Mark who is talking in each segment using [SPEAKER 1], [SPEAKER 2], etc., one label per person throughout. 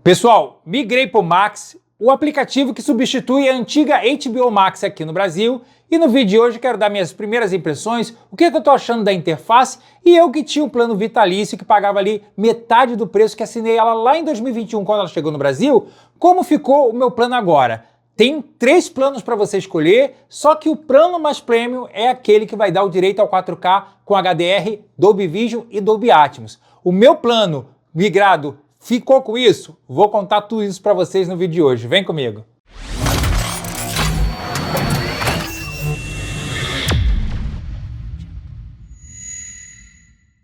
[SPEAKER 1] Pessoal, migrei para o Max, o aplicativo que substitui a antiga HBO Max aqui no Brasil, e no vídeo de hoje quero dar minhas primeiras impressões, o que eu tô achando da interface, e eu que tinha um plano vitalício que pagava ali metade do preço que assinei ela lá em 2021 quando ela chegou no Brasil, como ficou o meu plano agora? Tem 3 planos para você escolher, só que o plano mais premium é aquele que vai dar o direito ao 4K com HDR, Dolby Vision e Dolby Atmos. O meu plano migrado ficou com isso? Vou contar tudo isso para vocês no vídeo de hoje. Vem comigo!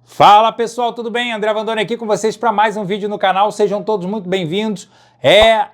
[SPEAKER 1] Fala pessoal, tudo bem? André Vandoni aqui com vocês para mais um vídeo no canal. Sejam todos muito bem-vindos.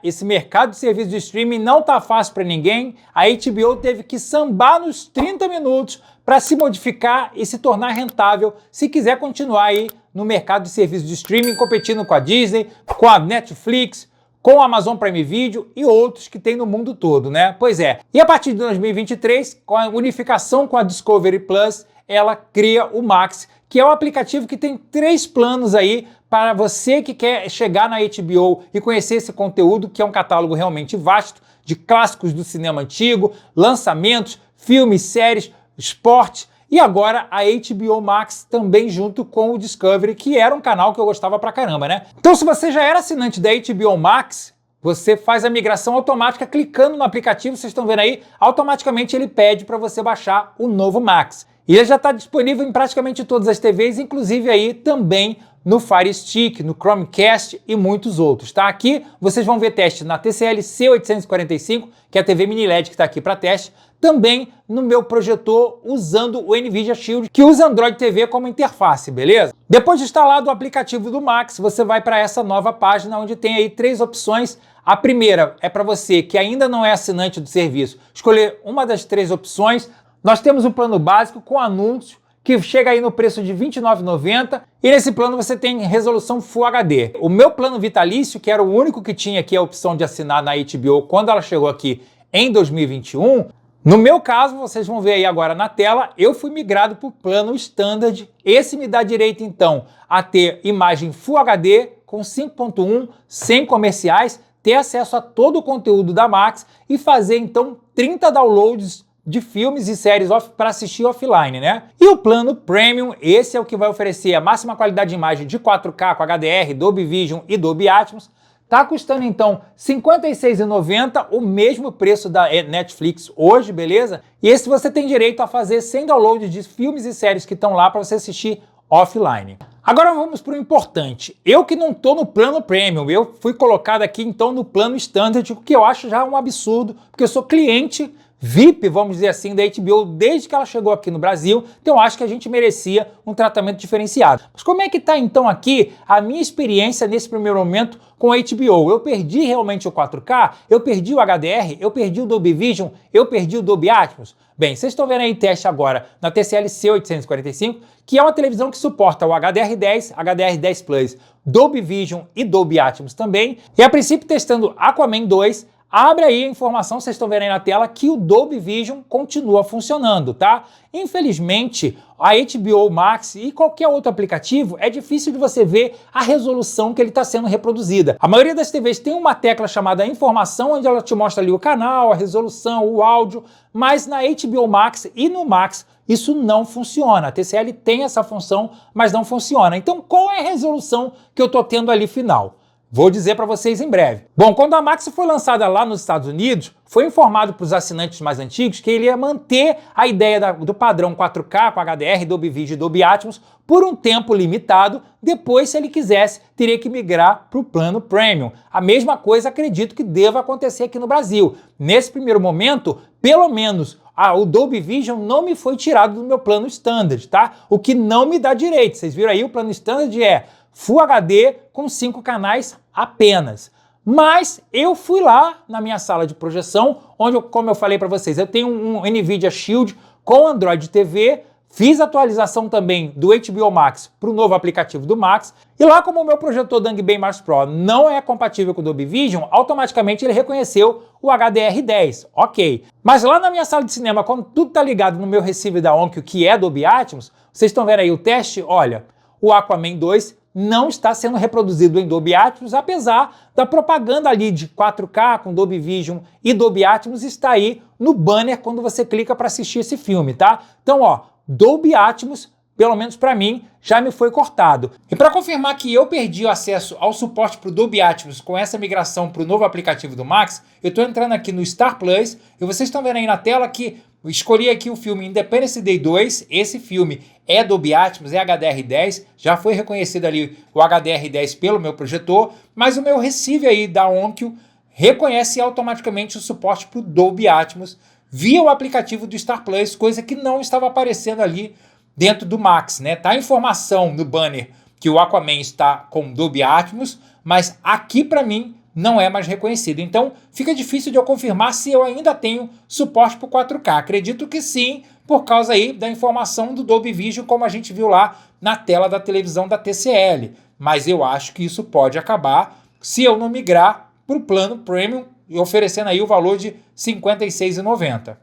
[SPEAKER 1] Esse mercado de serviços de streaming não tá fácil para ninguém. A HBO teve que sambar nos 30 minutos para se modificar e se tornar rentável se quiser continuar aí no mercado de serviços de streaming, competindo com a Disney, com a Netflix, com a Amazon Prime Video e outros que tem no mundo todo, né? Pois é. E a partir de 2023, com a unificação com a Discovery Plus, ela cria o Max, que é um aplicativo que tem 3 planos aí para você que quer chegar na HBO e conhecer esse conteúdo, que é um catálogo realmente vasto, de clássicos do cinema antigo, lançamentos, filmes, séries, esporte, e agora a HBO Max também junto com o Discovery, que era um canal que eu gostava pra caramba, né? Então se você já era assinante da HBO Max, você faz a migração automática clicando no aplicativo, vocês estão vendo aí, automaticamente ele pede para você baixar o novo Max. E ele já está disponível em praticamente todas as TVs, inclusive aí também no Fire Stick, no Chromecast e muitos outros, tá? Aqui vocês vão ver teste na TCL C845, que é a TV mini LED que está aqui para teste, também no meu projetor usando o NVIDIA Shield, que usa Android TV como interface, beleza? Depois de instalado o aplicativo do Max, você vai para essa nova página onde tem aí 3 opções. A primeira é para você que ainda não é assinante do serviço, escolher uma das 3 opções. Nós temos o plano básico com anúncio, que chega aí no preço de R$ 29,90, e nesse plano você tem resolução Full HD. O meu plano vitalício, que era o único que tinha aqui a opção de assinar na HBO quando ela chegou aqui em 2021, no meu caso, vocês vão ver aí agora na tela, eu fui migrado para o plano Standard. Esse me dá direito, então, a ter imagem Full HD com 5.1, sem comerciais, ter acesso a todo o conteúdo da Max e fazer, então, 30 downloads de filmes e séries para assistir offline, né? E o plano Premium, esse é o que vai oferecer a máxima qualidade de imagem de 4K com HDR, Dolby Vision e Dolby Atmos. Tá custando então R$ 56,90, o mesmo preço da Netflix hoje, beleza? E esse você tem direito a fazer 100 downloads de filmes e séries que estão lá para você assistir offline. Agora vamos para o importante. Eu que não estou no plano Premium, eu fui colocado aqui então no plano Standard, o que eu acho já um absurdo, porque eu sou cliente VIP, vamos dizer assim, da HBO desde que ela chegou aqui no Brasil, então eu acho que a gente merecia um tratamento diferenciado. Mas como é que tá então aqui a minha experiência nesse primeiro momento com a HBO? Eu perdi realmente o 4K? Eu perdi o HDR? Eu perdi o Dolby Vision? Eu perdi o Dolby Atmos? Bem, vocês estão vendo aí em teste agora na TCL C845, que é uma televisão que suporta o HDR10, HDR10 Plus, Dolby Vision e Dolby Atmos também, e a princípio testando Aquaman 2, abre aí a informação, vocês estão vendo aí na tela, que o Dolby Vision continua funcionando, tá? Infelizmente, a HBO Max e qualquer outro aplicativo, é difícil de você ver a resolução que ele está sendo reproduzida. A maioria das TVs tem uma tecla chamada informação, onde ela te mostra ali o canal, a resolução, o áudio, mas na HBO Max e no Max isso não funciona. A TCL tem essa função, mas não funciona. Então, qual é a resolução que eu estou tendo ali final? Vou dizer para vocês em breve. Bom, quando a Max foi lançada lá nos Estados Unidos, foi informado para os assinantes mais antigos que ele ia manter a ideia do padrão 4K com HDR, Dolby Vision e Dolby Atmos por um tempo limitado. Depois, se ele quisesse, teria que migrar para o plano Premium. A mesma coisa acredito que deva acontecer aqui no Brasil. Nesse primeiro momento, pelo menos o Dolby Vision não me foi tirado do meu plano Standard, tá? O que não me dá direito. Vocês viram aí, o plano Standard é Full HD com 5 canais apenas. Mas eu fui lá na minha sala de projeção, onde, como eu falei para vocês, eu tenho um NVIDIA Shield com Android TV, fiz a atualização também do HBO Max para o novo aplicativo do Max, e lá como o meu projetor Dangbei Mars Pro não é compatível com o Dolby Vision, automaticamente ele reconheceu o HDR10, ok. Mas lá na minha sala de cinema, quando tudo está ligado no meu receiver da Onkyo, que é Dolby Atmos, vocês estão vendo aí o teste, olha, o Aquaman 2 não está sendo reproduzido em Dolby Atmos, apesar da propaganda ali de 4K com Dolby Vision e Dolby Atmos está aí no banner quando você clica para assistir esse filme, tá? Então, ó, Dolby Atmos, pelo menos para mim, já me foi cortado. E para confirmar que eu perdi o acesso ao suporte para o Dolby Atmos com essa migração para o novo aplicativo do Max, eu estou entrando aqui no Star Plus e vocês estão vendo aí na tela que eu escolhi aqui o filme Independence Day 2, esse filme é Dolby Atmos, é HDR10, já foi reconhecido ali o HDR10 pelo meu projetor, mas o meu receiver aí da Onkyo reconhece automaticamente o suporte para o Dolby Atmos via o aplicativo do Star Plus, coisa que não estava aparecendo ali dentro do Max, né? Tá a informação no banner que o Aquaman está com Dolby Atmos, mas aqui para mim não é mais reconhecido. Então fica difícil de eu confirmar se eu ainda tenho suporte para o 4K. Acredito que sim, por causa aí da informação do Dolby Vision, como a gente viu lá na tela da televisão da TCL. Mas eu acho que isso pode acabar se eu não migrar para o plano Premium, oferecendo aí o valor de R$ 56,90.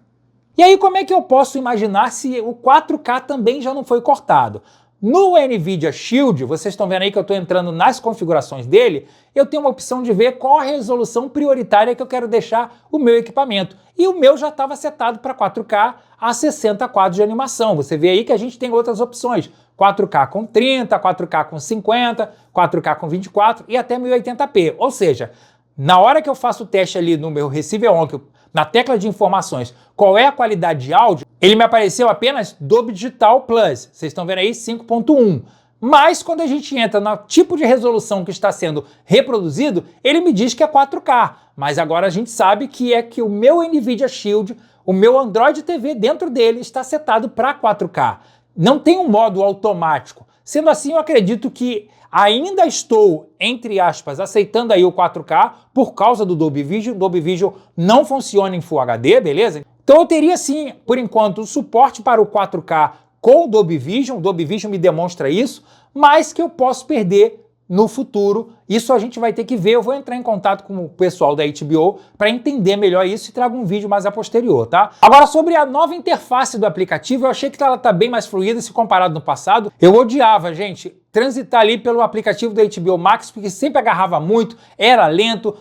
[SPEAKER 1] E aí como é que eu posso imaginar se o 4K também já não foi cortado? No NVIDIA Shield, vocês estão vendo aí que eu estou entrando nas configurações dele, eu tenho uma opção de ver qual a resolução prioritária que eu quero deixar o meu equipamento. E o meu já estava setado para 4K a 60 quadros de animação. Você vê aí que a gente tem outras opções. 4K com 30, 4K com 50, 4K com 24 e até 1080p. Ou seja, na hora que eu faço o teste ali no meu receiver Onkyo, na tecla de informações, qual é a qualidade de áudio, ele me apareceu apenas Dolby Digital Plus. Vocês estão vendo aí 5.1. Mas quando a gente entra no tipo de resolução que está sendo reproduzido, ele me diz que é 4K. Mas agora a gente sabe que é que o meu NVIDIA Shield, o meu Android TV dentro dele está setado para 4K. Não tem um modo automático. Sendo assim, eu acredito que ainda estou, entre aspas, aceitando aí o 4K por causa do Dolby Vision. O Dolby Vision não funciona em Full HD, beleza? Então eu teria sim, por enquanto, o suporte para o 4K com o Dolby Vision. O Dolby Vision me demonstra isso, mas que eu posso perder no futuro. Isso a gente vai ter que ver. Eu vou entrar em contato com o pessoal da HBO para entender melhor isso e trago um vídeo mais a posterior, tá? Agora, sobre a nova interface do aplicativo, eu achei que ela tá bem mais fluida se comparado no passado. Eu odiava, gente, transitar ali pelo aplicativo da HBO Max, porque sempre agarrava muito, era lento,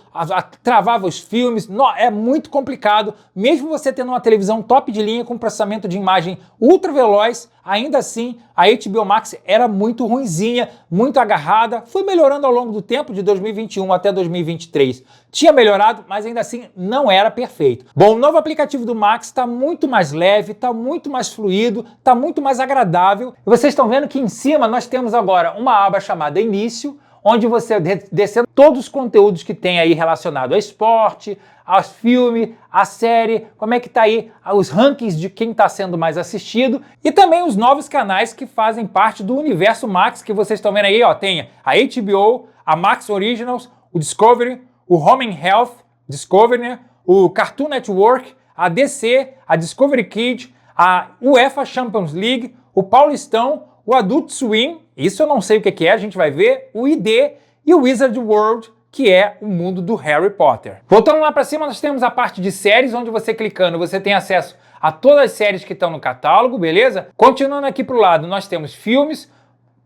[SPEAKER 1] travava os filmes, é muito complicado. Mesmo você tendo uma televisão top de linha com processamento de imagem ultra veloz, ainda assim a HBO Max era muito ruinzinha, muito agarrada. Foi melhorando ao longo do tempo, de 2021 até 2023. Tinha melhorado, mas ainda assim não era perfeito. Bom, o novo aplicativo do Max está muito mais leve, está muito mais fluido, está muito mais agradável. E vocês estão vendo que em cima nós temos agora uma aba chamada Início, onde você descendo todos os conteúdos que tem aí relacionado ao esporte, ao filme, à série, como é que tá aí os rankings de quem está sendo mais assistido e também os novos canais que fazem parte do universo Max, que vocês estão vendo aí, ó, tem a HBO, a Max Originals, o Discovery, o Home and Health, Discovery, né? O Cartoon Network, a DC, a Discovery Kids, a UEFA Champions League, o Paulistão, o Adult Swim, isso eu não sei o que é, a gente vai ver, o ID e o Wizard World, que é o mundo do Harry Potter. Voltando lá para cima, nós temos a parte de séries, onde você clicando, você tem acesso a todas as séries que estão no catálogo, beleza? Continuando aqui para o lado, nós temos filmes,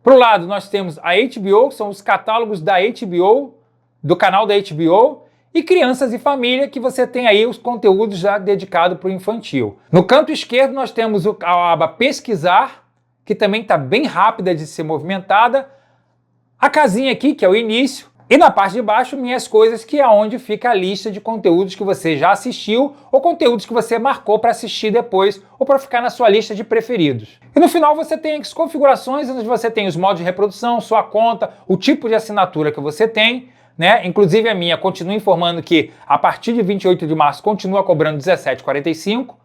[SPEAKER 1] para o lado nós temos a HBO, que são os catálogos da HBO, do canal da HBO, e Crianças e Família, que você tem aí os conteúdos já dedicados para o infantil. No canto esquerdo nós temos a aba Pesquisar, que também está bem rápida de ser movimentada, a casinha aqui, que é o início, e na parte de baixo, Minhas Coisas, que é onde fica a lista de conteúdos que você já assistiu ou conteúdos que você marcou para assistir depois ou para ficar na sua lista de preferidos. E no final você tem as configurações, onde você tem os modos de reprodução, sua conta, o tipo de assinatura que você tem, né? Inclusive a minha continua informando que a partir de 28 de março continua cobrando R$17,45.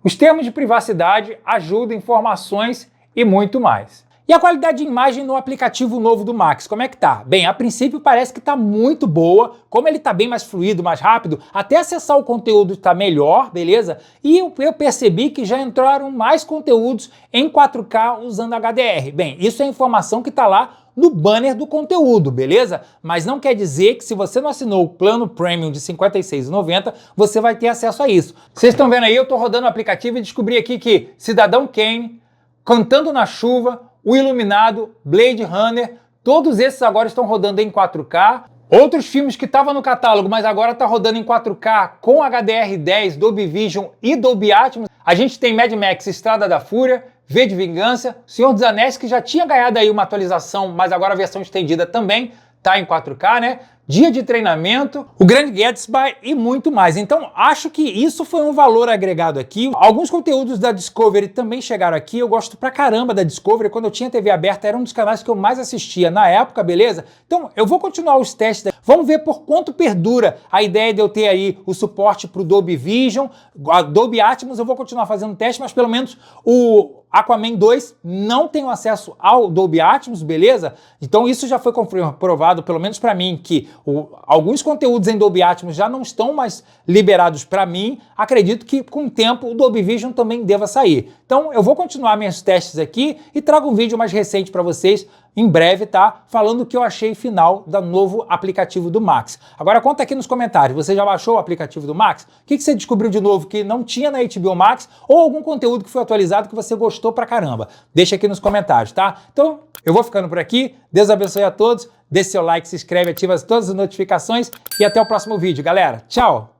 [SPEAKER 1] Os termos de privacidade, ajuda, informações e muito mais. E a qualidade de imagem no aplicativo novo do Max, como é que tá? Bem, a princípio parece que tá muito boa, como ele tá bem mais fluido, mais rápido, até acessar o conteúdo tá melhor, beleza? E eu percebi que já entraram mais conteúdos em 4K usando HDR. Bem, isso é informação que tá lá no banner do conteúdo, beleza? Mas não quer dizer que se você não assinou o plano Premium de R$ 56,90, você vai ter acesso a isso. Vocês estão vendo aí, eu tô rodando o aplicativo e descobri aqui que Cidadão Kane, Cantando na Chuva, O Iluminado, Blade Runner, Todos esses agora estão rodando em 4K. Outros filmes que estavam no catálogo, mas agora tá rodando em 4K com HDR10, Dolby Vision e Dolby Atmos. A gente tem Mad Max Estrada da Fúria, V de Vingança, Senhor dos Anéis, que já tinha ganhado aí uma atualização, mas agora a versão estendida também tá em 4K, né? Dia de Treinamento, O Grande Gatsby e muito mais. Então, acho que isso foi um valor agregado aqui. Alguns conteúdos da Discovery também chegaram aqui. Eu gosto pra caramba da Discovery. Quando eu tinha TV aberta, era um dos canais que eu mais assistia na época, beleza? Então, eu vou continuar os testes. Vamos ver por quanto perdura a ideia de eu ter aí o suporte pro Dolby Vision. A Dolby Atmos eu vou continuar fazendo teste, mas pelo menos o Aquaman 2 não tenho acesso ao Dolby Atmos, beleza? Então isso já foi comprovado, pelo menos para mim, que alguns conteúdos em Dolby Atmos já não estão mais liberados para mim. Acredito que com o tempo o Dolby Vision também deva sair. Então eu vou continuar meus testes aqui e trago um vídeo mais recente para vocês em breve, tá? Falando o que eu achei final do novo aplicativo do Max. Agora conta aqui nos comentários, você já baixou o aplicativo do Max? O que você descobriu de novo que não tinha na HBO Max ou algum conteúdo que foi atualizado que você gostou pra caramba? Deixa aqui nos comentários, tá? Então, eu vou ficando por aqui. Deus abençoe a todos. Deixe seu like, se inscreve, ativa todas as notificações e até o próximo vídeo, galera. Tchau!